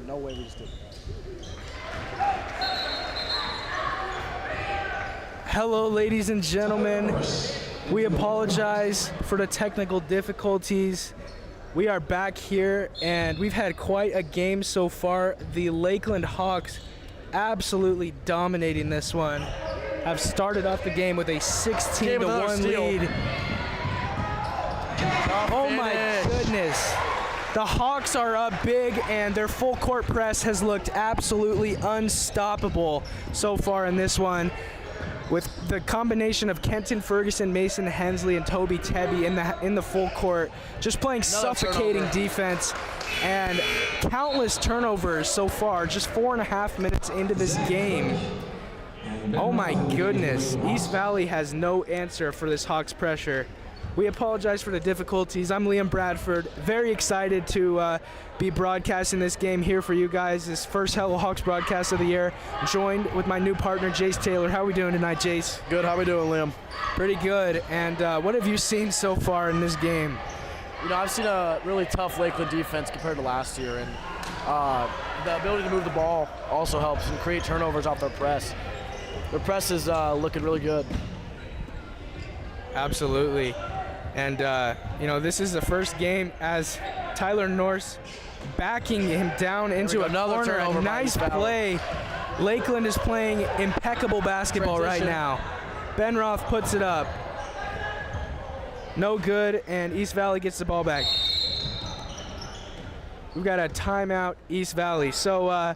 no way we just did that. Hello, ladies and gentlemen. We apologize for the technical difficulties. We are back here, and we've had quite a game so far. The Lakeland Hawks absolutely dominating this one. Have started off the game with a 16-1 lead. Oh my goodness. The Hawks are up big, and their full court press has looked absolutely unstoppable so far in this one. With the combination of Kenton Ferguson, Mason Hensley, and Toby Tebby in the full court, just playing suffocating defense and countless turnovers so far, just 4.5 minutes into this game. Oh my goodness, East Valley has no answer for this Hawks pressure. We apologize for the difficulties. I'm Liam Bradford, very excited to be broadcasting this game here for you guys, this first Hello Hawks broadcast of the year, joined with my new partner, Jace Taylor. How are we doing tonight, Jace? Good, how are we doing, Liam? Pretty good, and what have you seen so far in this game? You know, I've seen a really tough Lakeland defense compared to last year, and the ability to move the ball also helps and create turnovers off their press. Their press is looking really good. Absolutely. And, you know, this is the first game as Tyler Norse backing him down into another corner. A nice play. Lakeland is playing impeccable basketball right now. Ben Roth puts it up. No good, and East Valley gets the ball back. We've got a timeout, East Valley. So,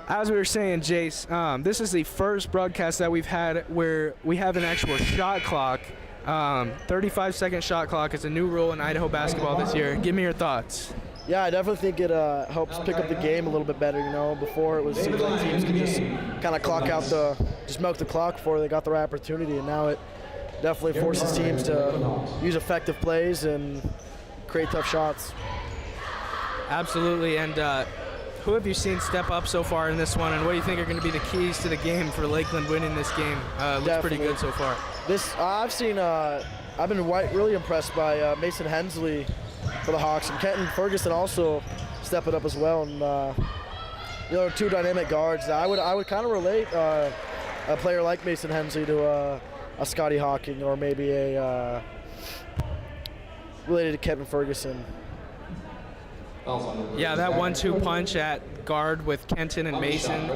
as we were saying, Jace, this is the first broadcast that we've had where we have an actual shot clock. 35-second shot clock is a new rule in Idaho basketball this year. Give me your thoughts. Yeah, I definitely think it helps pick up the game a little bit better. You know, before it seems like teams could just kind of clock out just milk the clock before they got the right opportunity, and now it definitely forces teams to use effective plays and create tough shots. Absolutely, and who have you seen step up so far in this one, and what do you think are going to be the keys to the game for Lakeland winning this game? Looks pretty good so far. I've been really impressed by Mason Hensley for the Hawks, and Kenton Ferguson also stepping up as well. And you know, two dynamic guards. I would kind of relate a player like Mason Hensley to a Scotty Hawking, or maybe a related to Kevin Ferguson. Yeah, that 1-2 punch at guard with Kenton and Mason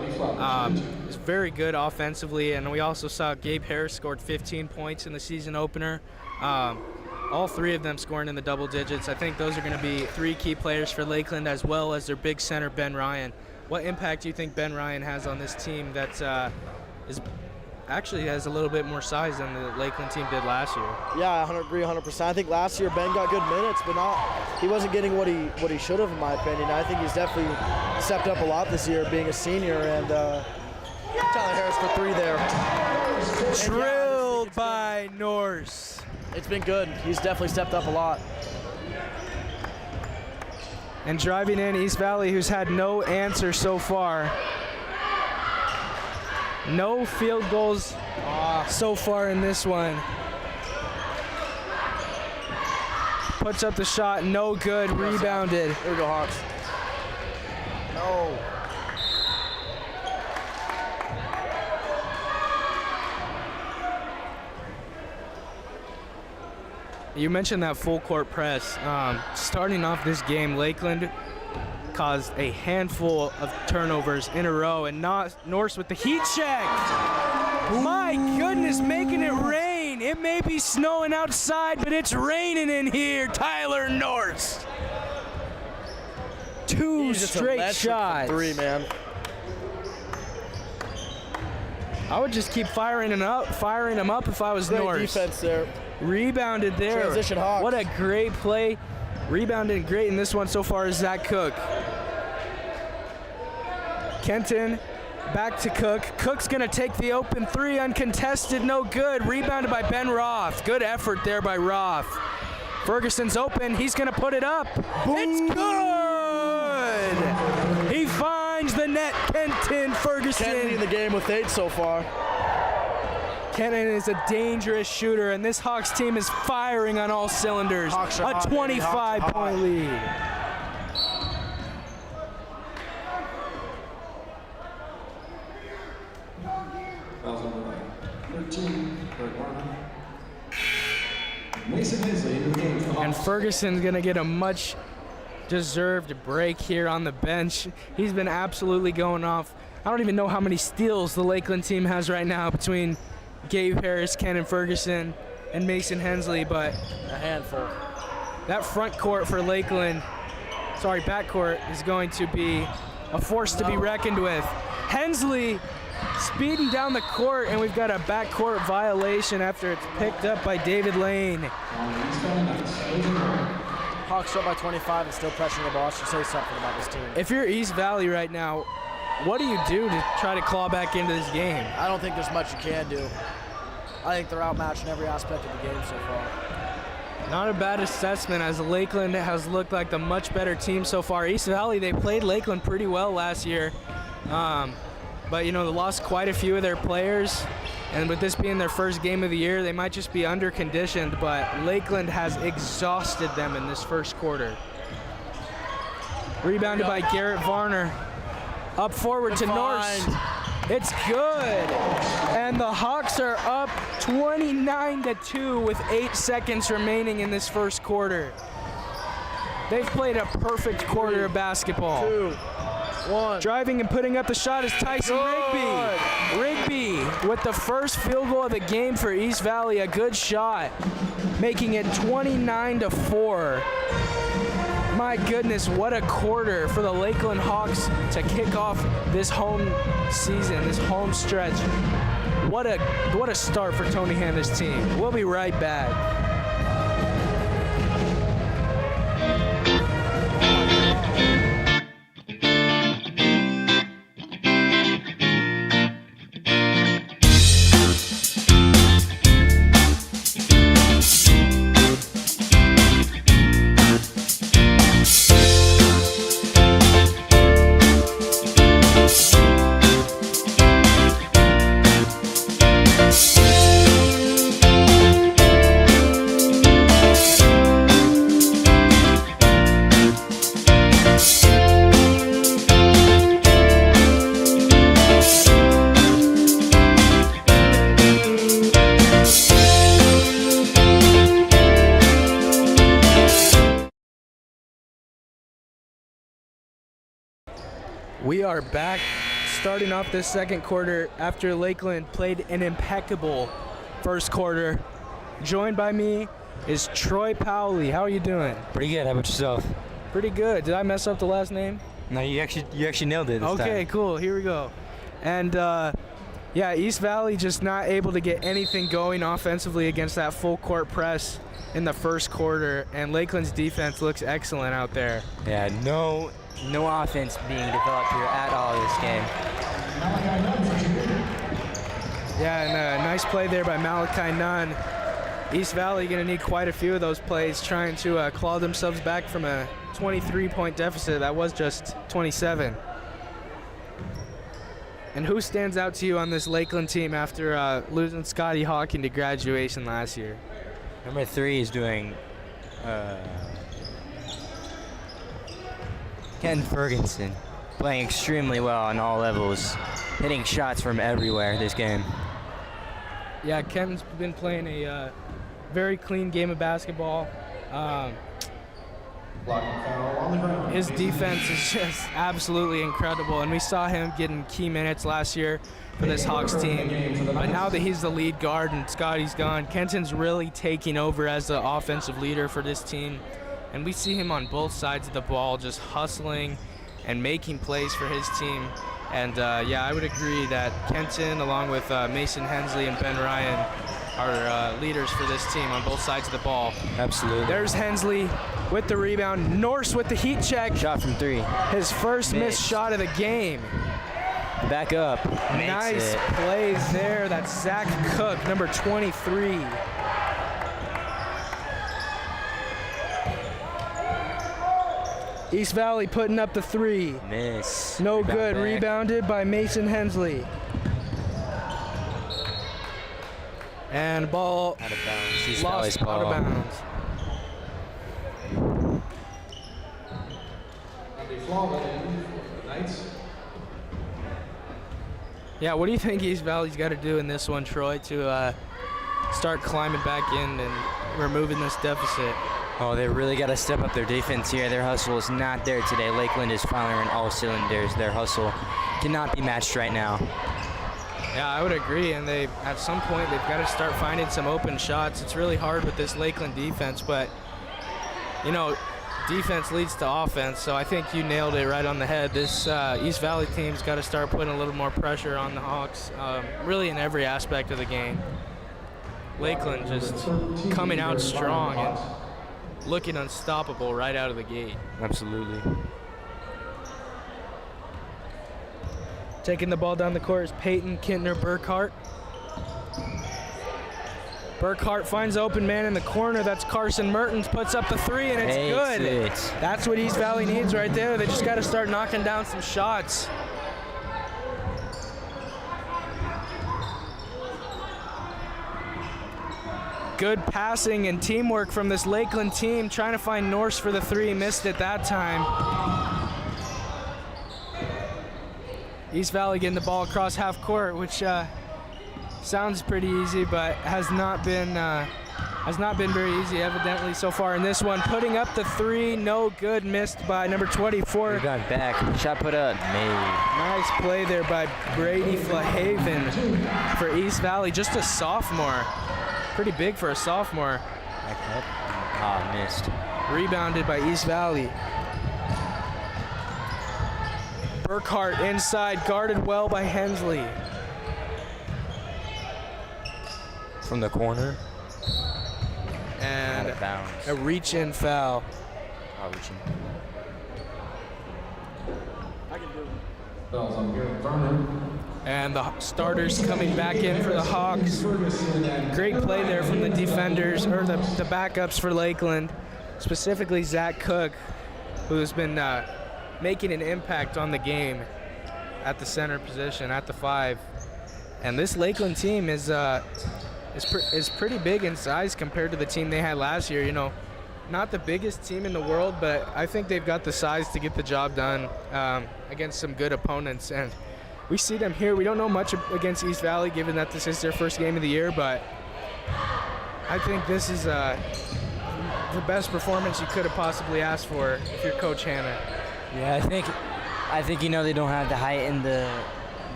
is very good offensively, and we also saw Gabe Harris scored 15 points in the season opener. All three of them scoring in the double digits. I think those are going to be three key players for Lakeland, as well as their big center, Ben Ryan. What impact do you think Ben Ryan has on this team that actually has a little bit more size than the Lakeland team did last year? Yeah, I agree 100%. I think last year Ben got good minutes, but he wasn't getting what he should have, in my opinion. I think he's definitely stepped up a lot this year, being a senior, and Tyler Harris for three there. Drilled by Norse. It's been good. He's definitely stepped up a lot. And driving in, East Valley, who's had no answer so far. No field goals so far in this one. Puts up the shot, no good, rebounded. Here we go, Hawks. No. You mentioned that full court press. Starting off this game, Lakeland caused a handful of turnovers in a row, and Norse with the heat check. My goodness, making it rain. It may be snowing outside, but it's raining in here. Tyler Norse. Two straight shots. Three, man. I would just keep firing him up if I was Great Norse. Defense there. Rebounded there. Transition Hawks. What a great play. Rebounded great in this one so far is Zach Cook. Kenton back to Cook. Cook's going to take the open three, uncontested, no good. Rebounded by Ben Roth. Good effort there by Roth. Ferguson's open. He's going to put it up. Boom. It's good. He finds the net. Kenton Ferguson. Kenton in the game with 8 so far. Kenton is a dangerous shooter, and this Hawks team is firing on all cylinders. A 25-point lead. fouls number 13, Kurt Barnum. Mason Hensley into the game for the And Hawks. Ferguson's going to get a much deserved break here on the bench. He's been absolutely going off. I don't even know how many steals the Lakeland team has right now between Gabe Harris, Kenan Ferguson, and Mason Hensley, but A handful. that front court for Lakeland, backcourt, is going to be a force to be reckoned with. Hensley speeding down the court, and we've got a backcourt violation after it's picked up by David Lane. Hawks up by 25 and still pressuring the ball. I should say something about this team. If you're East Valley right now, what do you do to try to claw back into this game? I don't think there's much you can do. I think they're outmatched in every aspect of the game so far. Not a bad assessment, as Lakeland has looked like the much better team so far. East Valley, they played Lakeland pretty well last year, but they lost quite a few of their players, and with this being their first game of the year, they might just be under-conditioned, but Lakeland has exhausted them in this first quarter. Rebounded by Garrett Varner. Up forward to Norse. It's good. And the Hawks are up 29-2 with 8 seconds remaining in this first quarter. They've played a perfect quarter of basketball. 2, 1. Driving and putting up the shot is Tyson Rigby. Rigby with the first field goal of the game for East Valley. A good shot, making it 29-4. My goodness, what a quarter for the Lakeland Hawks to kick off this home season, this home stretch. What a start for Tony Hanna's team. We'll be right back. We are back, starting off this second quarter after Lakeland played an impeccable first quarter. Joined by me is Troy Powley. How are you doing? Pretty good. How about yourself? Pretty good. Did I mess up the last name? No, you actually nailed it this time. Okay, cool. Here we go. And East Valley just not able to get anything going offensively against that full court press in the first quarter, and Lakeland's defense looks excellent out there. Yeah, no offense being developed here at all this game. Yeah, and a nice play there by Malachi Nunn. East Valley going to need quite a few of those plays, trying to claw themselves back from a 23-point deficit that was just 27. And who stands out to you on this Lakeland team after losing Scotty Hawking to graduation last year? Number 3 is doing Ken Ferguson, playing extremely well on all levels, hitting shots from everywhere this game. Yeah, Ken's been playing a very clean game of basketball. His defense is just absolutely incredible, and we saw him getting key minutes last year for this Hawks team. But now that he's the lead guard and Scotty's gone, Kenton's really taking over as the offensive leader for this team. And we see him on both sides of the ball just hustling and making plays for his team. And I would agree that Kenton, along with Mason Hensley and Ben Ryan, are leaders for this team on both sides of the ball. Absolutely. There's Hensley with the rebound. Norse with the heat check. Shot from 3. His first missed shot of the game. Back up. Nice plays there. That's Zach Cook, number 23. East Valley putting up the 3. Miss. No good. Rebounded by Mason Hensley. And ball Out of bounds. East lost Valley's ball. out of bounds. Andy Flawley for the Knights. Yeah, what do you think East Valley's got to do in this one, Troy, to start climbing back in and removing this deficit? Oh, they really got to step up their defense here. Their hustle is not there today. Lakeland is firing all cylinders. Their hustle cannot be matched right now. Yeah, I would agree, and at some point they've got to start finding some open shots. It's really hard with this Lakeland defense, but you know, defense leads to offense, so I think you nailed it right on the head. This East Valley team's got to start putting a little more pressure on the Hawks, really in every aspect of the game. Lakeland just coming out strong and looking unstoppable right out of the gate. Absolutely. Taking the ball down the court is Peyton Kintner Burkhart. Burkhart finds open man in the corner. That's Carson Mertens, puts up the three, and it's good. That's what East Valley needs right there. They just got to start knocking down some shots. Good passing and teamwork from this Lakeland team, trying to find Norse for the three, missed it that time. East Valley getting the ball across half court, which sounds pretty easy, but has not been very easy evidently so far in this one. Putting up the three, no good, missed by number 24. We've gone back, shot put up, made. Nice play there by Brady Flahaven for East Valley, just a sophomore. Pretty big for a sophomore. Missed. Rebounded by East Valley. Burkhart inside, guarded well by Hensley. From the corner. And Out of bounds. a reach-in foul. Fouls on Garrett Vernon. And the starters coming back in for the Hawks. Great play there from the defenders, or the backups for Lakeland, specifically Zach Cook, who's been making an impact on the game at the center position, at the 5. And this Lakeland team is pretty big in size compared to the team they had last year. You know, not the biggest team in the world, but I think they've got the size to get the job done against some good opponents. And we see them here. We don't know much against East Valley, given that this is their first game of the year, but I think this is the best performance you could have possibly asked for if you're Coach Hanna. Yeah, I think they don't have the height and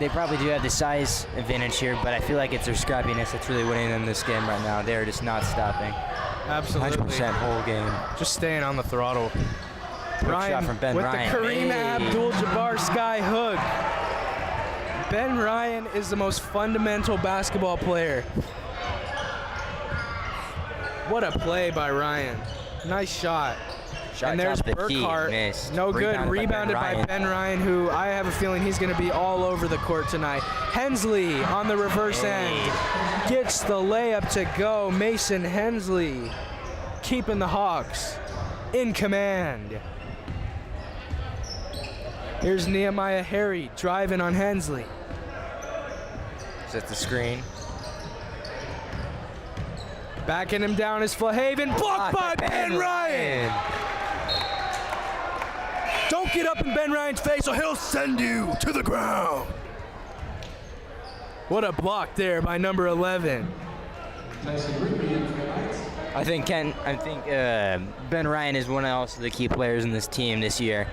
they probably do have the size advantage here, but I feel like it's their scrappiness that's really winning them this game right now. They're just not stopping. Absolutely. 100% whole game. Just staying on the throttle. Ryan shot from Ben with Ryan. the Kareem Abdul-Jabbar sky hook. Ben Ryan is the most fundamental basketball player. What a play by Ryan. Nice shot. And there's Burkhart. No good. Rebounded by Ben Ryan, who I have a feeling he's going to be all over the court tonight. Hensley on the reverse end. Gets the layup to go. Mason Hensley keeping the Hawks in command. Here's Nehemiah Harry driving on Hensley. Set the screen. Backing him down is Flahaven. Blocked by Ben Ryan. Don't get up in Ben Ryan's face or he'll send you to the ground. What a block there by number 11. I think Ben Ryan is one of also the key players in this team this year.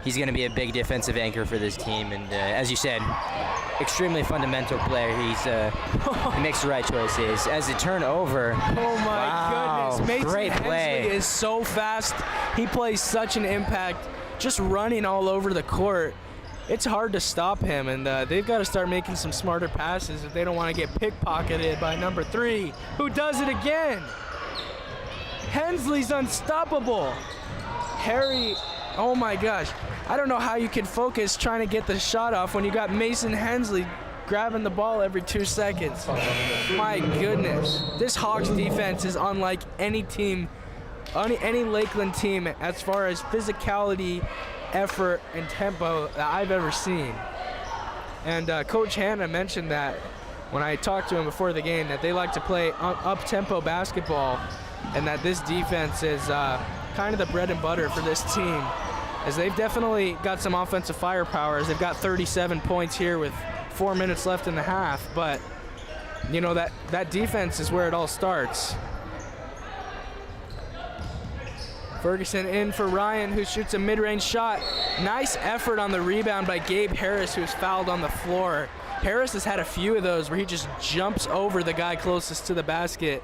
He's going to be a big defensive anchor for this team, and as you said, extremely fundamental player. He makes the right choices. As a turnover. Oh my goodness! Mason great play. Hensley is so fast. He plays such an impact, just running all over the court. It's hard to stop him, and they've got to start making some smarter passes if they don't want to get pickpocketed by number 3, who does it again. Hensley's unstoppable. Harry, oh my gosh. I don't know how you can focus trying to get the shot off when you got Mason Hensley grabbing the ball every 2 seconds. My goodness. This Hawks defense is unlike any team, any Lakeland team as far as physicality, effort, and tempo that I've ever seen. And Coach Hanna mentioned that when I talked to him before the game, that they like to play up-tempo basketball, and that this defense is kind of the bread and butter for this team, as they've definitely got some offensive firepower, as they've got 37 points here with 4 minutes left in the half, but you know, that defense is where it all starts. Ferguson in for Ryan, who shoots a mid-range shot. Nice effort on the rebound by Gabe Harris, who's fouled on the floor. Harris has had a few of those where he just jumps over the guy closest to the basket,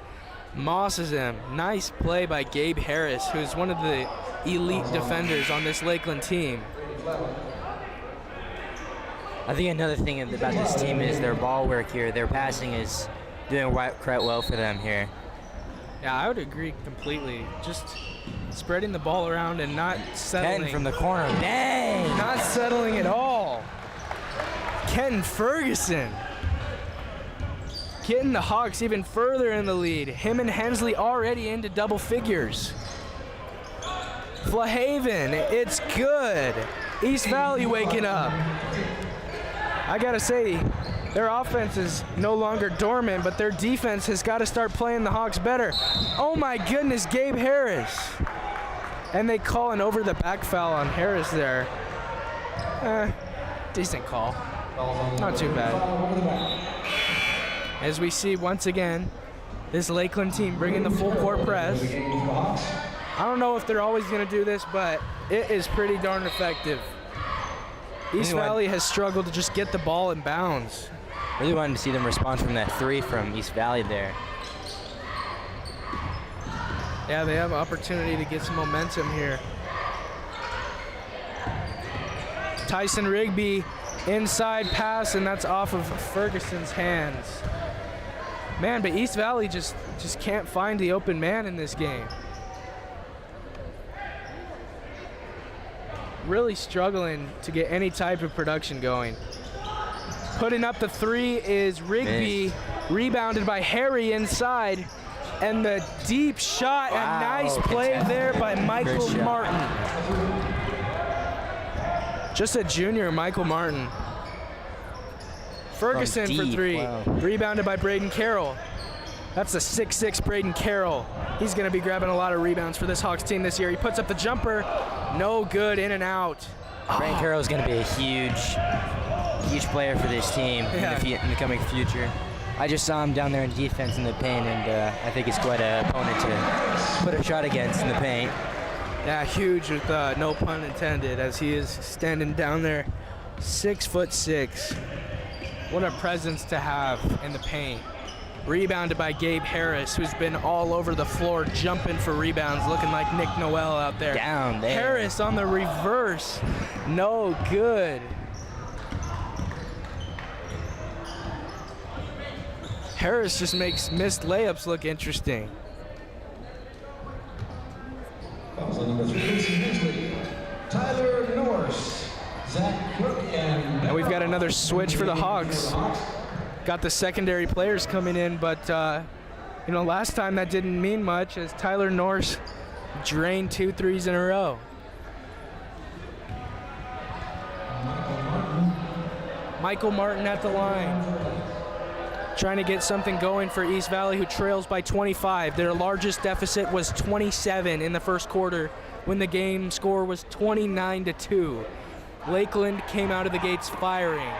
mosses him. Nice play by Gabe Harris, who's one of the elite defenders on this Lakeland team. I think another thing about this team is their ball work here. Their passing is doing quite well for them here. Yeah, I would agree completely. Just spreading the ball around and not settling. Kenton from the corner, dang! Not settling at all. Kenton Ferguson getting the Hawks even further in the lead. Him and Hensley already into double figures. Flahaven, it's good. East Valley waking up. I gotta say, their offense is no longer dormant, but their defense has got to start playing the Hawks better. Oh my goodness, Gabe Harris. And they call an over the back foul on Harris there. Decent call. Not too bad. As we see once again, this Lakeland team bringing the full court press. I don't know if they're always going to do this, but it is pretty darn effective. East Valley has struggled to just get the ball in bounds. Really wanted to see them respond from that three from East Valley there. Yeah, they have an opportunity to get some momentum here. Tyson Rigby, inside pass, and that's off of Ferguson's hands. Man, but East Valley just can't find the open man in this game. Really struggling to get any type of production going. Putting up the three is Rigby, rebounded by Harry inside, and the deep shot, wow, a nice play there by Michael Martin. Just a junior, Michael Martin. Ferguson for three, wow. Rebounded by Braden Carroll. That's a 6'6" Braden Carroll. He's gonna be grabbing a lot of rebounds for this Hawks team this year. He puts up the jumper, no good, in and out. Braden Carroll is gonna be a huge player for this team in the coming future. I just saw him down there in defense in the paint, and I think he's quite an opponent to put a shot against in the paint. Yeah, huge with no pun intended, as he is standing down there, 6'6". What a presence to have in the paint. Rebounded by Gabe Harris, who's been all over the floor, jumping for rebounds, looking like Nick Noel out there. Down there. Harris on the reverse, no good. Harris just makes missed layups look interesting. Tyler Norris, Zach Crook, and we've got another switch for the Hawks. Got the secondary players coming in, but you know, last time that didn't mean much as Tyler Norris drained 2 threes in a row. Michael Martin at the line, trying to get something going for East Valley, who trails by 25. Their largest deficit was 27 in the first quarter when the game score was 29-2. Lakeland came out of the gates firing,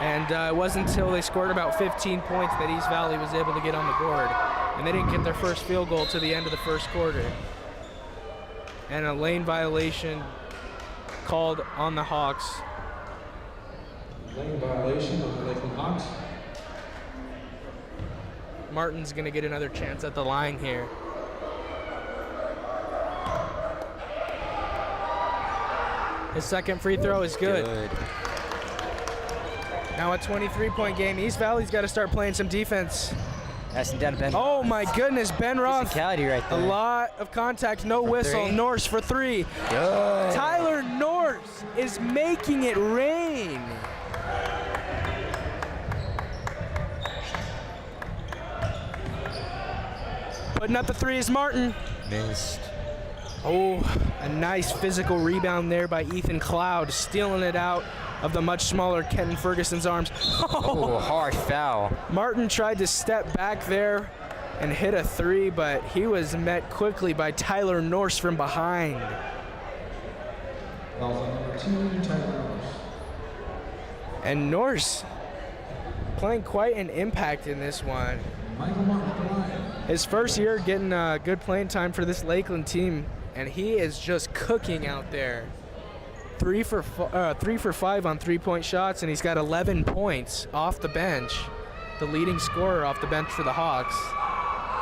and it wasn't until they scored about 15 points that East Valley was able to get on the board, and they didn't get their first field goal to the end of the first quarter. And a lane violation called on the Hawks. lane violation of the Lakeland Hawks. Martin's gonna get another chance at the line here. His second free throw is good. Now a 23-point game. East Valley's got to start playing some defense. That's down Ben. Oh my goodness, Ben Roth. Physicality right there. A lot of contact, no whistle. Norse for three. Good. Tyler Norse is making it rain. Putting up the three is Martin. Missed. Oh, a nice physical rebound there by Ethan Cloud, stealing it out of the much smaller Kenton Ferguson's arms. Oh, harsh foul. Martin tried to step back there and hit a three, but he was met quickly by Tyler Norse from behind. Foul on number 2, Tyler Norris. And Norse playing quite an impact in this one. His first year getting good playing time for this Lakeland team, and he is just cooking out there. 3 for 5 on 3-point shots, and he's got 11 points off the bench, the leading scorer off the bench for the Hawks,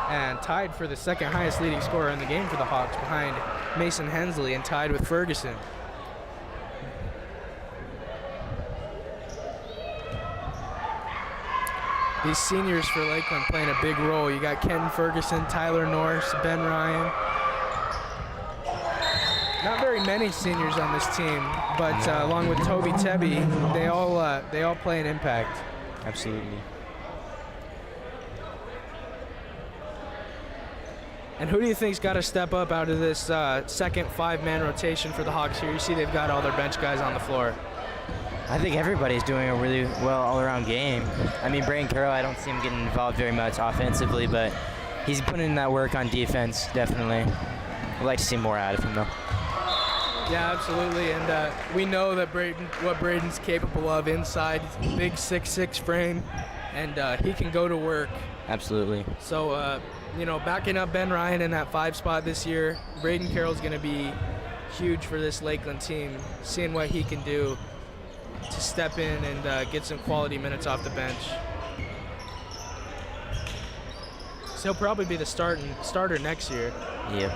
and tied for the second highest leading scorer in the game for the Hawks behind Mason Hensley and tied with Ferguson. These seniors for Lakeland playing a big role. You got Kenton Ferguson, Tyler Norris, Ben Ryan. Not very many seniors on this team, but along with Toby Tebby, they all play an impact. Absolutely. And who do you think's got to step up out of this second 5-man rotation for the Hawks here? You see they've got all their bench guys on the floor. I think everybody's doing a really well all-around game. I mean, Braden Carroll, I don't see him getting involved very much offensively, but he's putting in that work on defense, definitely. I'd like to see more out of him, though. Yeah, absolutely, and we know that what Braden's capable of inside. Big 6'6" frame, and he can go to work. Absolutely. So, backing up Ben Ryan in that 5 spot this year, Braden Carroll's going to be huge for this Lakeland team, seeing what he can do to step in and get some quality minutes off the bench. So he'll probably be the starter next year. Yep.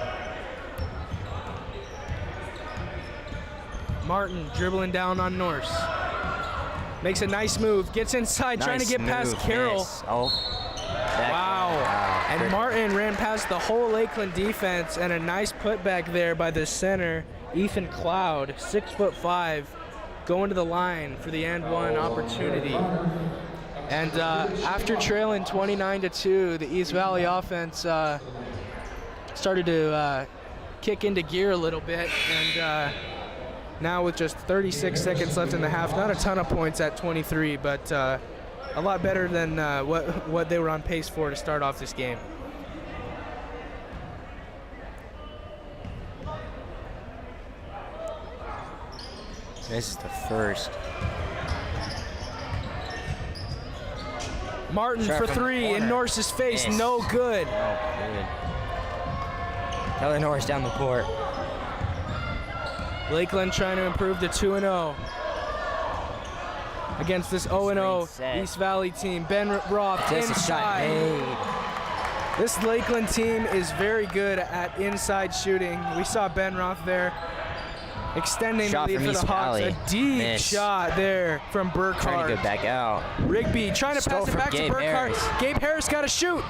Martin dribbling down on Norse. Makes a nice move, gets inside, trying to get past Carroll. Miss. Oh. Wow. And Martin ran past the whole Lakeland defense, and a nice putback there by the center, Ethan Cloud, 6'5", going to the line for the and one opportunity. And after trailing 29-2, the East Valley offense started to kick into gear a little bit, and now with just 36 seconds left in the half, not a ton of points at 23, but a lot better than what they were on pace for to start off this game. This is the first. Martin for 3 in Norse's face, Miss. no good. Oh, good. Tyler Norris down the court. Lakeland trying to improve to 2-0 against this 0-0 East Valley team. Ben Roth inside. This Lakeland team is very good at inside shooting. We saw Ben Roth there extending the lead for the Hawks. A deep shot there from Burkhart. Trying to go back out. Rigby trying to pass it back to Burkhart. Gabe Harris got to shoot.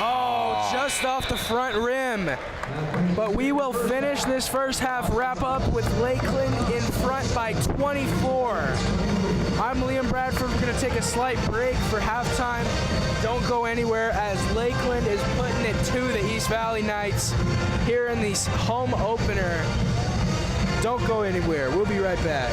Oh, just off the front rim. But we will finish this first half wrap up with Lakeland in front by 24. I'm Liam Bradford. We're going to take a slight break for halftime. Don't go anywhere as Lakeland is putting it to the East Valley Knights here in the home opener. Don't go anywhere. We'll be right back.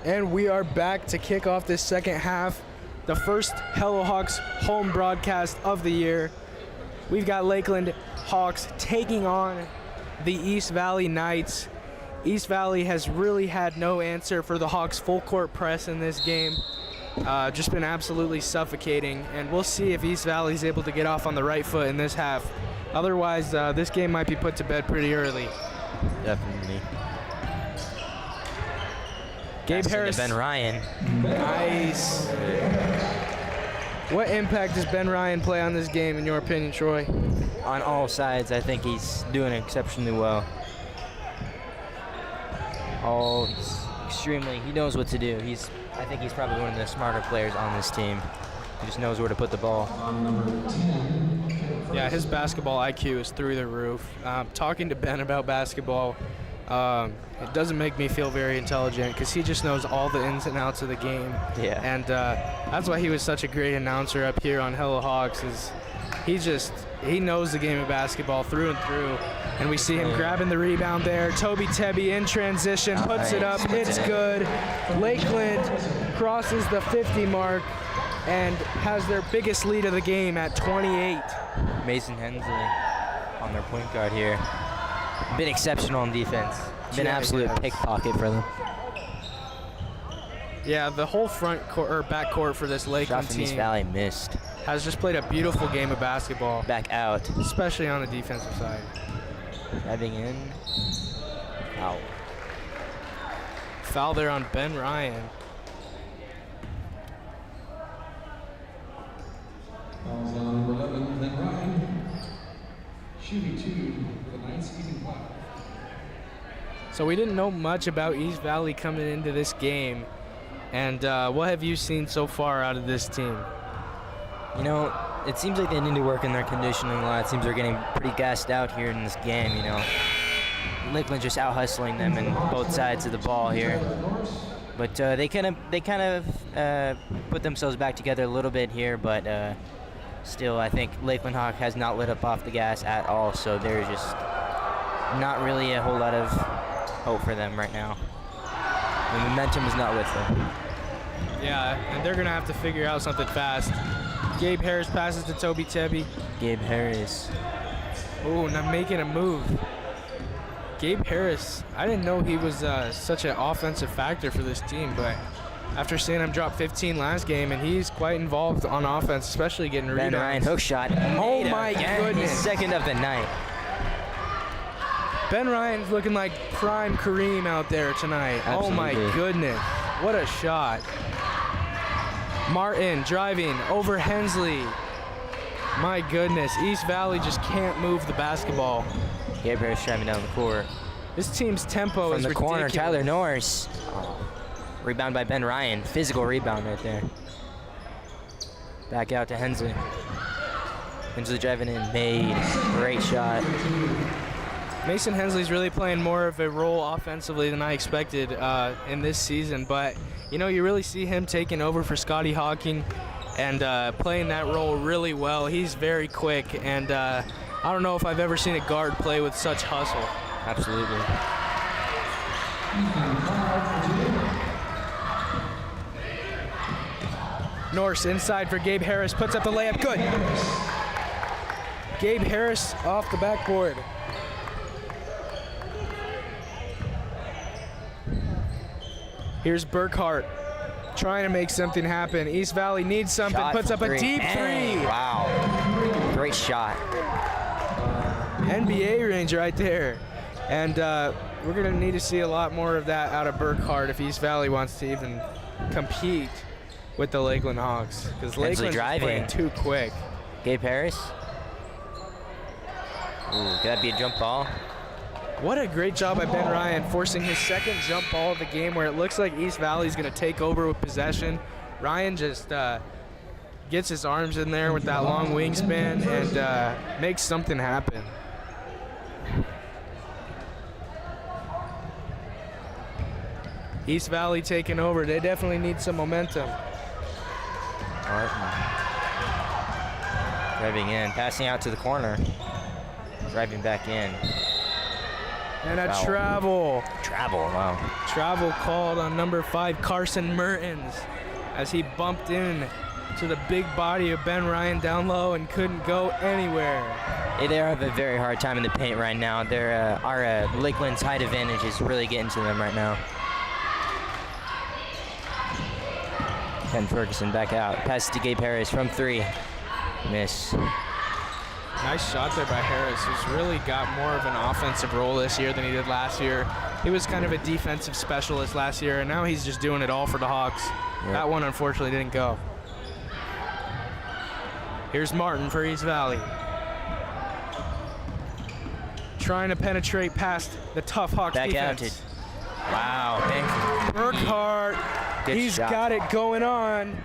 And we are back to kick off this second half, the first Hello Hawks home broadcast of the year. We've got Lakeland Hawks taking on the East Valley Knights. East Valley has really had no answer for the Hawks' full court press in this game. Just been absolutely suffocating, and we'll see if East Valley is able to get off on the right foot in this half. Otherwise, this game might be put to bed pretty early. Definitely. Gabe Harris. Ben Ryan. Nice. What impact does Ben Ryan play on this game, in your opinion, Troy? On all sides, I think he's doing exceptionally well. He knows what to do. I think he's probably one of the smarter players on this team. He just knows where to put the ball. Yeah, his basketball IQ is through the roof. Talking to Ben about basketball, it doesn't make me feel very intelligent because he just knows all the ins and outs of the game. Yeah. And that's why he was such a great announcer up here on Hello Hawks. Is he knows the game of basketball through and through. And we see him grabbing the rebound there. Toby Tebby in transition, puts it up. It's good. Lakeland crosses the 50 mark and has their biggest lead of the game at 28. Mason Hensley on their point guard here. Been exceptional on defense. Been absolute pickpocket for them. Yeah, the whole front court or back court for this Lakeland Shot from team East Valley missed. has just played a beautiful game of basketball, Back out. especially on the defensive side. Driving in. Out. Foul there on Ben Ryan. Fouls on number 11, Ben Ryan. Shooting 2 for the Knights, easy foul. So we didn't know much about East Valley coming into this game. And what have you seen so far out of this team? You know, it seems like they need to work in their conditioning a lot. It seems they're getting pretty gassed out here in this game, you know. Lakeland just out hustling them in both sides of the ball here. But they kind of put themselves back together a little bit here, but still I think Lakeland Hawk has not lit up off the gas at all, so there's just not really a whole lot of hope for them right now. The momentum is not with them. Yeah, and they're going to have to figure out something fast. Gabe Harris passes to Toby Tebby. Gabe Harris. Oh, not making a move. Gabe Harris, I didn't know he was such an offensive factor for this team, but after seeing him drop 15 last game, and he's quite involved on offense, especially getting rebounds. Ben Ryan hook shot. Oh my goodness. His second of the night. Ben Ryan's looking like prime Kareem out there tonight. Absolutely. Oh my goodness. What a shot. Martin driving over Hensley. My goodness, East Valley just can't move the basketball. Gabe Harris driving down the court. This team's tempo From is the ridiculous. corner, Tyler Norris. Rebound by Ben Ryan. Physical rebound right there. Back out to Hensley. Hensley driving in, made. Great shot. Mason Hensley's really playing more of a role offensively than I expected in this season, but you know, you really see him taking over for Scotty Hawking and playing that role really well. He's very quick, and I don't know if I've ever seen a guard play with such hustle. Absolutely. Norse inside for Gabe Harris, puts up the layup, good. Gabe Harris off the backboard. Here's Burkhart trying to make something happen. East Valley needs something, Shot puts from up a deep three. three. Wow. Great shot. NBA range right there. And we're going to need to see a lot more of that out of Burkhart if East Valley wants to even compete with the Lakeland Hawks. Because Lakeland's just playing too quick. Gabe Harris. Ooh, could that be a jump ball? What a great job by Ben Ryan, forcing his second jump ball of the game where it looks like East Valley's going to take over with possession. Ryan just gets his arms in there with that long wingspan and makes something happen. East Valley taking over. They definitely need some momentum. Martin. Driving in, passing out to the corner. Driving back in. And a Foul. travel. Wow. Travel called on number 5, Carson Mertens, as he bumped in to the big body of Ben Ryan down low and couldn't go anywhere. They have a very hard time in the paint right now. Our Lakeland's height advantage is really getting to them right now. Ken Ferguson back out. Passes to Gabe Harris from 3. Miss. Nice shot there by Harris, who's really got more of an offensive role this year than he did last year. He was kind of a defensive specialist last year, and now he's just doing it all for the Hawks. Yep. That one unfortunately didn't go. Here's Martin for East Valley. Trying to penetrate past the tough Hawks Back out defense. to. Wow. Thank you. Burkhart, Good he's shot. got it going on.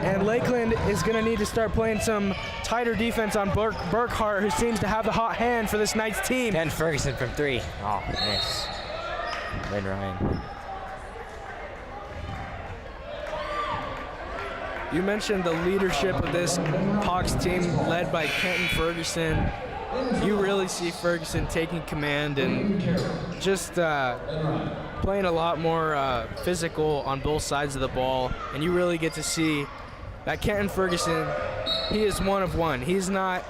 And Lakeland is going to need to start playing some tighter defense on Burkhart, who seems to have the hot hand for this night's team. Ken Ferguson from 3. Oh, miss. Ben Ryan. You mentioned the leadership of this Hawks team led by Kenton Ferguson. You really see Ferguson taking command and just playing a lot more physical on both sides of the ball. And you really get to see that Kenton Ferguson, he is one of one. He's not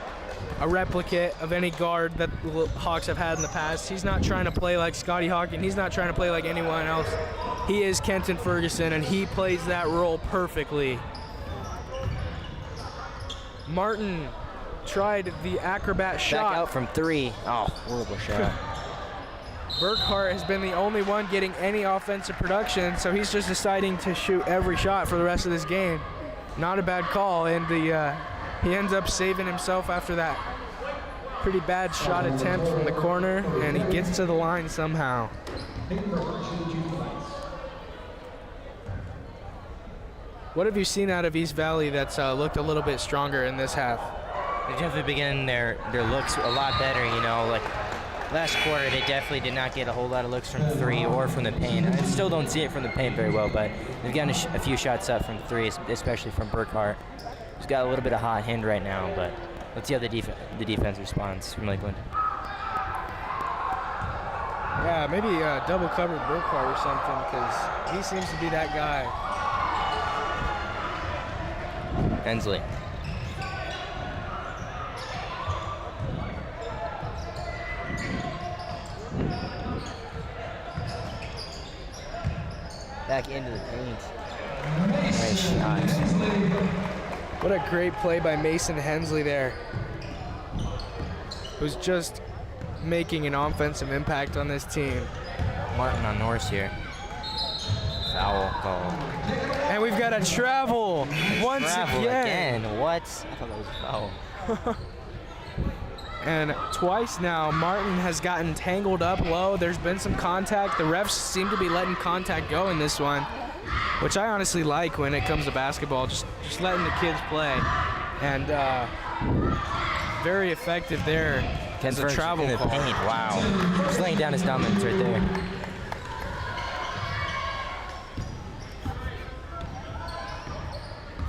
a replicate of any guard that the Hawks have had in the past. He's not trying to play like Scotty Hawkins. He's not trying to play like anyone else. He is Kenton Ferguson, and he plays that role perfectly. Martin tried the acrobat shot. Back out from 3. Oh, horrible shot. Burkhart has been the only one getting any offensive production, so he's just deciding to shoot every shot for the rest of this game. Not a bad call, and he ends up saving himself after that pretty bad shot attempt from the corner, and he gets to the line somehow. What have you seen out of East Valley that's looked a little bit stronger in this half? They're definitely beginning their looks a lot better, you know. Like last quarter, they definitely did not get a whole lot of looks from 3 or from the paint. I still don't see it from the paint very well, but they've gotten a few shots up from 3, especially from Burkhart. He's got a little bit of hot hand right now, but let's see how the defense responds from Lakeland. Yeah, maybe double covered Burkhart or something, because he seems to be that guy. Hensley. Back into the paint. Nice shot. What a great play by Mason Hensley there, who's just making an offensive impact on this team. Martin on Norris here. Foul call. And we've got a travel once Travel again. What? I thought that was a foul. And twice now, Martin has gotten tangled up low. There's been some contact. The refs seem to be letting contact go in this one, which I honestly like when it comes to basketball, just letting the kids play. And very effective there. Ken's a travel in the call. paint. Wow. Just laying down his dominance right there.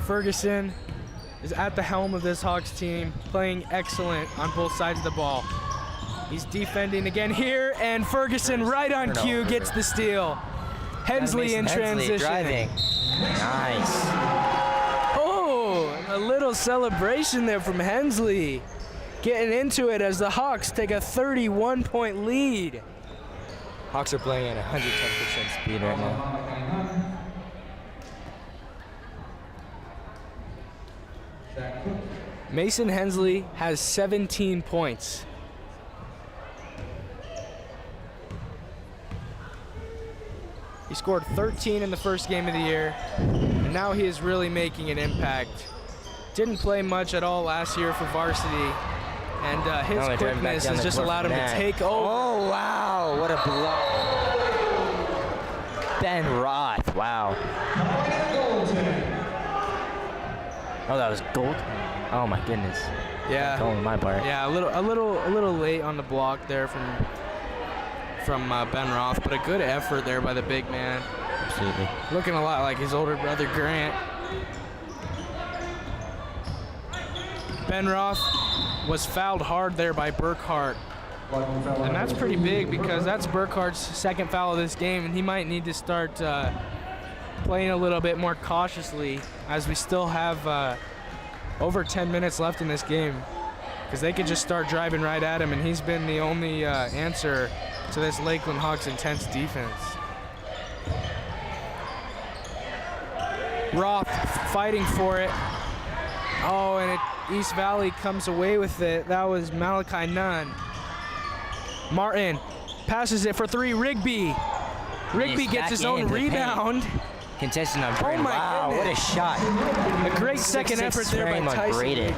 Ferguson is at the helm of this Hawks team, playing excellent on both sides of the ball. He's defending again here, and Ferguson right on cue gets the steal. Hensley in transition. Driving. Nice. Oh, a little celebration there from Hensley. Getting into it as the Hawks take a 31-point lead. Hawks are playing at 110% speed right now. Mason Hensley has 17 points. He scored 13 in the first game of the year, and now he is really making an impact. Didn't play much at all last year for Varsity, and his quickness has just allowed him to take over. Oh, wow. What a blow. Ben Roth. Wow. Oh, that was gold. Oh my goodness. Yeah. Goal on my part. Yeah, a little late on the block there from Ben Roth, but a good effort there by the big man. Absolutely. Looking a lot like his older brother Grant. Ben Roth was fouled hard there by Burkhart. And that's pretty big because that's Burkhart's second foul of this game, and he might need to start playing a little bit more cautiously as we still have over 10 minutes left in this game, because they could just start driving right at him, and he's been the only answer to this Lakeland Hawks intense defense. Roth fighting for it. Oh, and East Valley comes away with it. That was Malachi Nunn. Martin passes it for three. Rigby gets his own rebound. Contesting on Braden. Oh my wow, goodness. what a shot. A great second effort there by Tyson Rigby.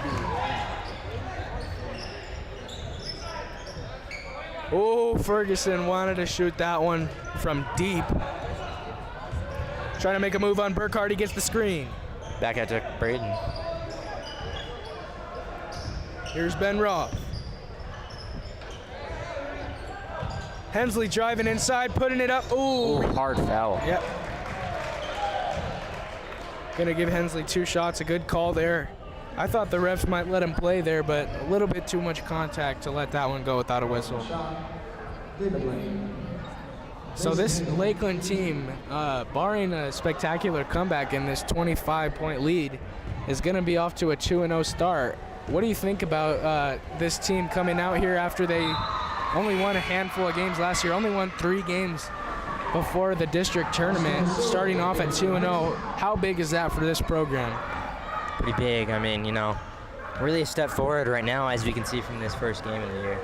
Oh, Ferguson wanted to shoot that one from deep. Trying to make a move on Burkhart. He gets the screen. Back out to Braden. Here's Ben Roth. Hensley driving inside, putting it up. Ooh. Hard foul. Yep. Gonna give Hensley 2 shots. A good call there. I thought the refs might let him play there, but a little bit too much contact to let that one go without a whistle. So this Lakeland team, barring a spectacular comeback in this 25-point lead, is going to be off to a 2-0 start. What do you think about this team coming out here after they only won a handful of games last year, only won 3 games before the district tournament, starting off at 2-0? How big is that for this program? Pretty big. I mean, you know, really a step forward right now, as we can see from this first game of the year.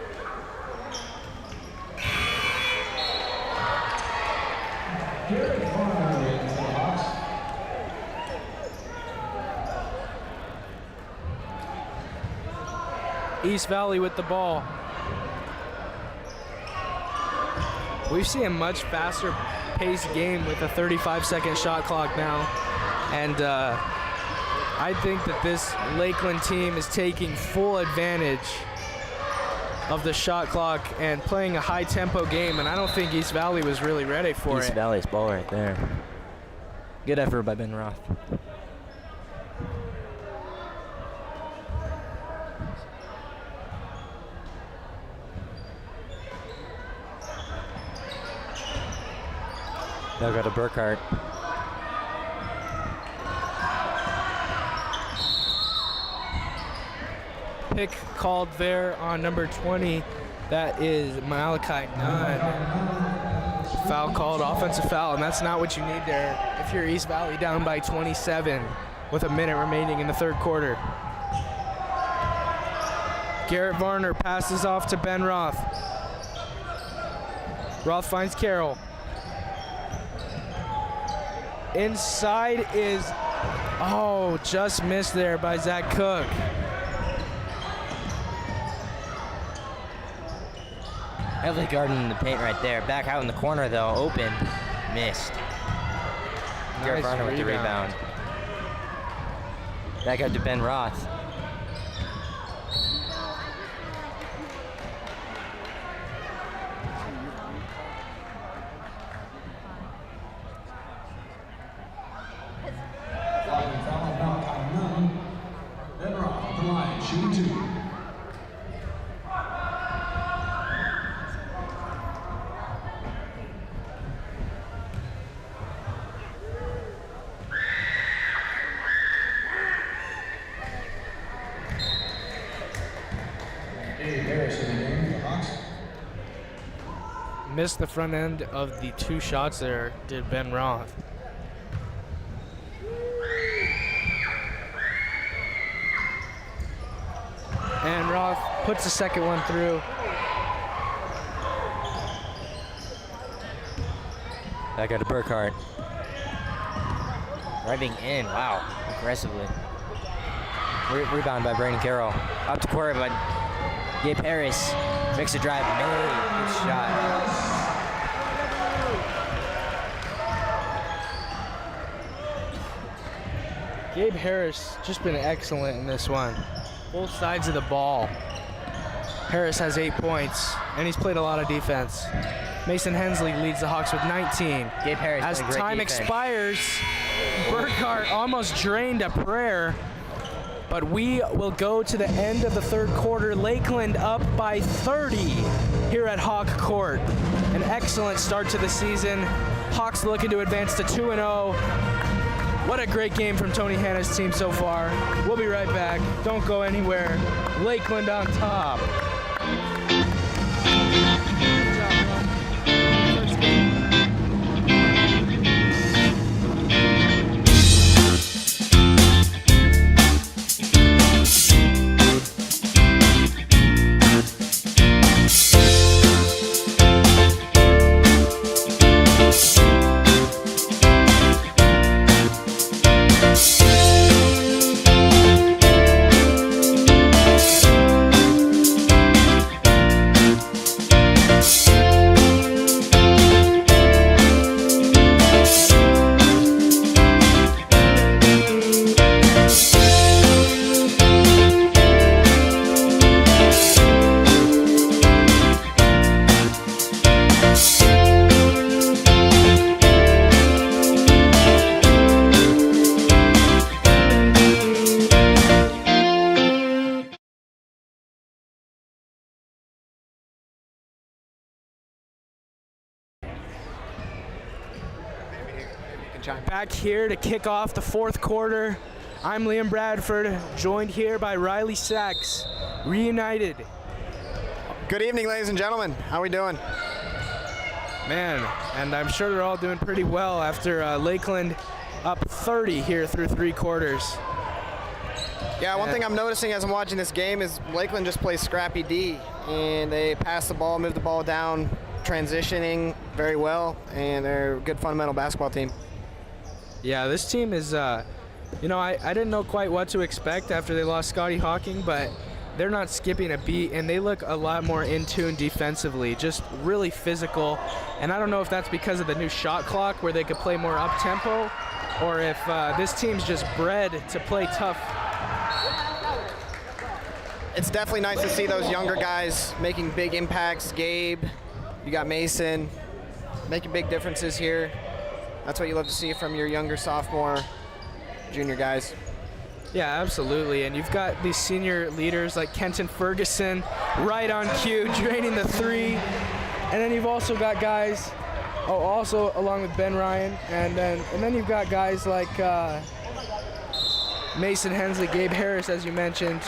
East Valley with the ball. We've seen a much faster paced game with a 35-second shot clock now. And I think that this Lakeland team is taking full advantage of the shot clock and playing a high-tempo game, and I don't think East Valley was really ready for it. East Valley's ball right there. Good effort by Ben Roth. Now go to Burkhart. Pick called there on number 20. That is Malachi Nunn. Foul called, offensive foul, and that's not what you need there if you're East Valley down by 27 with a minute remaining in the third quarter. Garrett Varner passes off to Ben Roth. Roth finds Carroll. Inside is, oh, just missed there by Zach Cook. Heavily guarding in the paint right there. Back out in the corner though, open, missed. Garrett Varner with the rebound. Back out to Ben Roth. Missed the front end of the 2 shots there, did Ben Roth. And Roth puts the second one through. Back out to Burkhart. Driving in, wow, aggressively. Rebound by Brandon Carroll. Up to court by Gabe Harris. Makes a drive, made, good shot. Gabe Harris just been excellent in this one. Both sides of the ball. Harris has 8 points, and he's played a lot of defense. Mason Hensley leads the Hawks with 19. Gabe Harris as time expires, Burkhart almost drained a prayer. But we will go to the end of the third quarter. Lakeland up by 30 here at Hawk Court. An excellent start to the season. Hawks looking to advance to 2-0. What a great game from Tony Hanna's team so far. We'll be right back. Don't go anywhere. Lakeland on top. Back here to kick off the fourth quarter. I'm Liam Bradford, joined here by Riley Sachs, reunited. Good evening, ladies and gentlemen. How we doing? Man, and I'm sure they're all doing pretty well after Lakeland up 30 here through three quarters. Yeah, one thing I'm noticing as I'm watching this game is Lakeland just plays scrappy D, and they pass the ball, move the ball down, transitioning very well, and they're a good fundamental basketball team. Yeah, this team is, I didn't know quite what to expect after they lost Scotty Hawking, but they're not skipping a beat, and they look a lot more in tune defensively, just really physical. And I don't know if that's because of the new shot clock where they could play more up-tempo, or if this team's just bred to play tough. It's definitely nice to see those younger guys making big impacts. Gabe, you got Mason, making big differences here. That's what you love to see from your younger sophomore, junior guys. Yeah, absolutely. And you've got these senior leaders like Kenton Ferguson right on cue, draining the three. And then you've also got guys, also along with Ben Ryan, and then you've got guys like Mason Hensley, Gabe Harris, as you mentioned,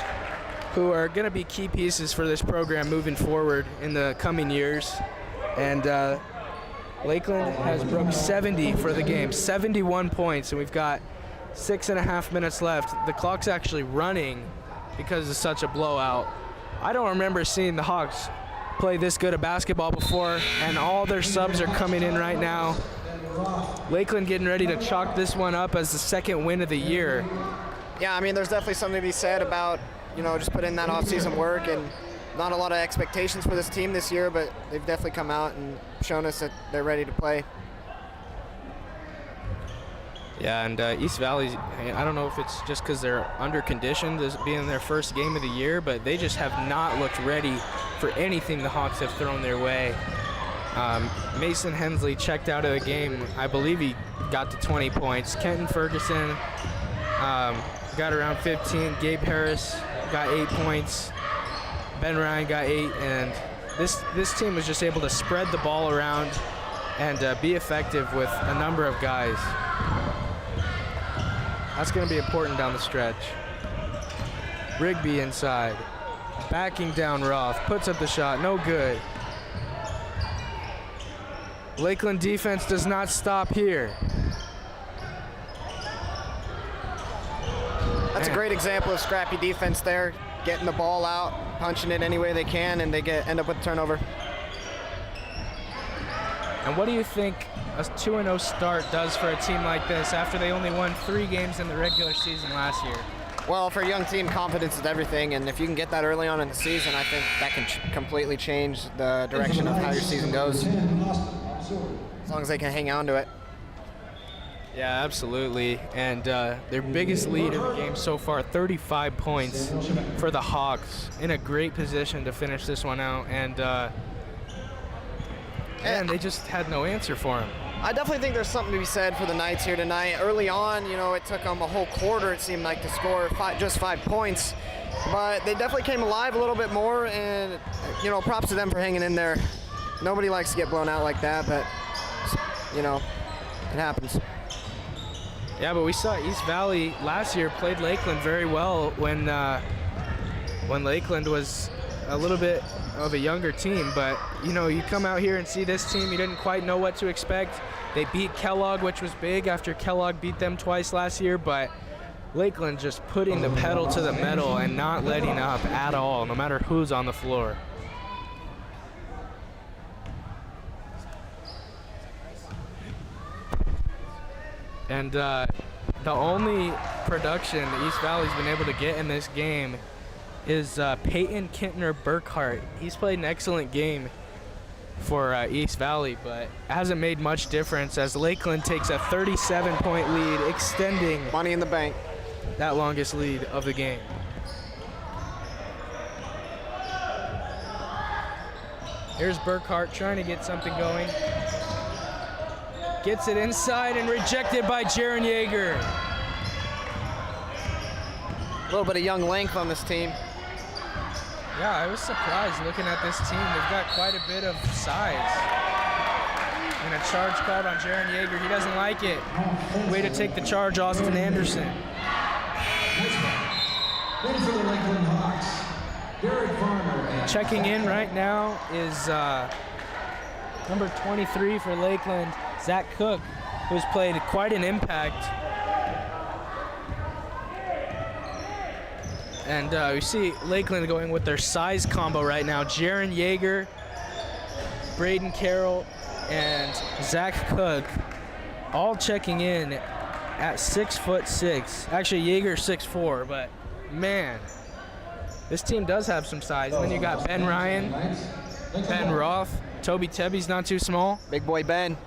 who are going to be key pieces for this program moving forward in the coming years. And Lakeland has broke 70 for the game, 71 points, and we've got 6.5 minutes left. The clock's actually running because it's such a blowout. I don't remember seeing the Hawks play this good of basketball before, and all their subs are coming in right now. Lakeland getting ready to chalk this one up as the second win of the year. Yeah, I mean, there's definitely something to be said about, just put in that off-season work, and not a lot of expectations for this team this year, but they've definitely come out and shown us that they're ready to play. Yeah, and East Valley, I don't know if it's just because they're under-conditioned, this being their first game of the year, but they just have not looked ready for anything the Hawks have thrown their way. Mason Hensley checked out of the game. I believe he got to 20 points. Kenton Ferguson got around 15. Gabe Harris got 8 points. Ben Ryan got 8, and this team was just able to spread the ball around and be effective with a number of guys. That's going to be important down the stretch. Rigby inside, backing down Roth, puts up the shot, no good. Lakeland defense does not stop here. That's a great example of scrappy defense there, getting the ball out, punching it any way they can, and they end up with a turnover. And what do you think a 2-0 start does for a team like this after they only won 3 games in the regular season last year? Well, for a young team, confidence is everything, and if you can get that early on in the season, I think that can completely change the direction of how your season goes, as long as they can hang on to it. Yeah, absolutely. And their biggest lead in the game so far, 35 points for the Hawks, in a great position to finish this one out. And they just had no answer for him. I definitely think there's something to be said for the Knights here tonight. Early on, you know, it took them a whole quarter, it seemed like, to score just 5 points. But they definitely came alive a little bit more, and, you know, props to them for hanging in there. Nobody likes to get blown out like that, but, you know, it happens. Yeah, but we saw East Valley last year played Lakeland very well when Lakeland was a little bit of a younger team. But, you know, you come out here and see this team, you didn't quite know what to expect. They beat Kellogg, which was big after Kellogg beat them twice last year, but Lakeland just putting the pedal to the metal and not letting up at all, no matter who's on the floor. And the only production that East Valley's been able to get in this game is Peyton Kintner Burkhart. He's played an excellent game for East Valley, but hasn't made much difference as Lakeland takes a 37-point lead, extending Money in the bank. that longest lead of the game. Here's Burkhart trying to get something going. Gets it inside and rejected by Jaron Yeager. A little bit of young length on this team. Yeah, I was surprised looking at this team. They've got quite a bit of size. And a charge called on Jaron Yeager. He doesn't like it. Way to take the charge, Austin Anderson. Then for the Lakeland Hawks, Derek Farmer. Checking in right now is number 23 for Lakeland, Zach Cook, who's played quite an impact. And we see Lakeland going with their size combo right now. Jaron Yeager, Braden Carroll, and Zach Cook all checking in at 6'6". Actually, Yeager 6'4", but man, this team does have some size. And then you got Ben Ryan, Ben Roth, Toby Tebby's not too small. Big boy Ben.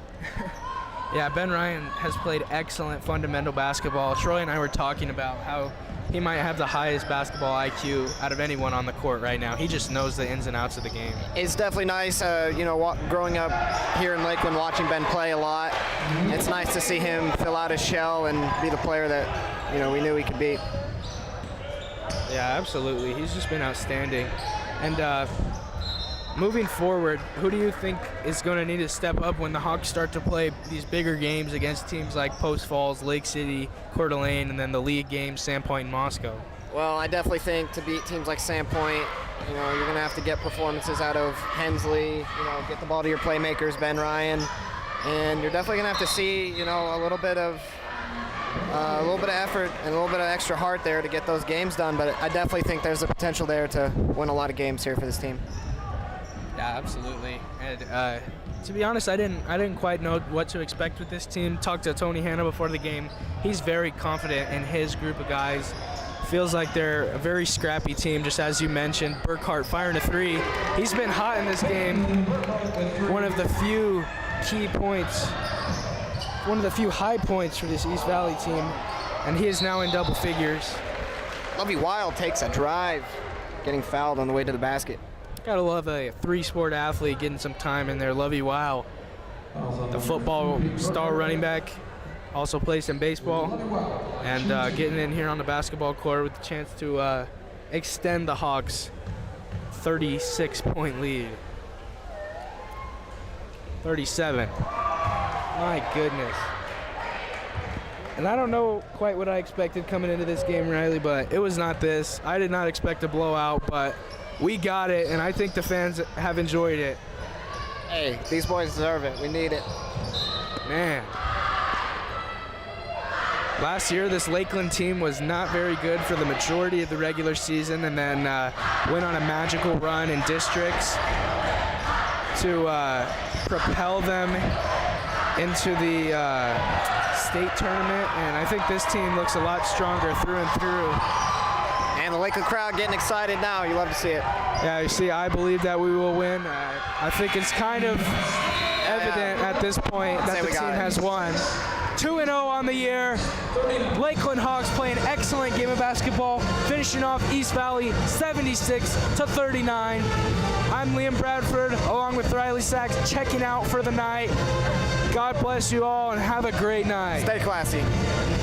Yeah, Ben Ryan has played excellent fundamental basketball. Troy and I were talking about how he might have the highest basketball IQ out of anyone on the court right now. He just knows the ins and outs of the game. It's definitely nice, you know, growing up here in Lakeland, watching Ben play a lot. It's nice to see him fill out his shell and be the player that, you know, we knew he could be. Yeah, absolutely. He's just been outstanding. And moving forward, who do you think is going to need to step up when the Hawks start to play these bigger games against teams like Post Falls, Lake City, Coeur d'Alene, and then the league games, Sandpoint and Moscow? Well, I definitely think to beat teams like Sandpoint, you know, you're going to have to get performances out of Hensley, you know, get the ball to your playmakers, Ben Ryan, and you're definitely going to have to see, you know, a little bit of effort and a little bit of extra heart there to get those games done. But I definitely think there's a potential there to win a lot of games here for this team. Yeah, absolutely. And to be honest, I didn't quite know what to expect with this team. Talked to Tony Hanna before the game. He's very confident in his group of guys. Feels like they're a very scrappy team, just as you mentioned. Burkhart firing a three. He's been hot in this game. One of the few key points, one of the few high points for this East Valley team, and he is now in double figures. Lovey Wild takes a drive, getting fouled on the way to the basket. Gotta love a three-sport athlete getting some time in there. Lovey Wow, the football star running back, also plays in baseball, and getting in here on the basketball court with the chance to extend the Hawks' 36-point lead. 37. My goodness. And I don't know quite what I expected coming into this game, Riley, but it was not this. I did not expect a blowout, but we got it, and I think the fans have enjoyed it. Hey, these boys deserve it. We need it. Man. Last year, this Lakeland team was not very good for the majority of the regular season, and then went on a magical run in districts to propel them into the state tournament, and I think this team looks a lot stronger through and through. And the Lakeland crowd getting excited now. You love to see it. Yeah, you see, I believe that we will win. I think it's kind of evident at this point that the team has won. 2-0 on the year. Lakeland Hawks play an excellent game of basketball, finishing off East Valley 76-39. I'm Liam Bradford, along with Riley Sachs, checking out for the night. God bless you all and have a great night. Stay classy.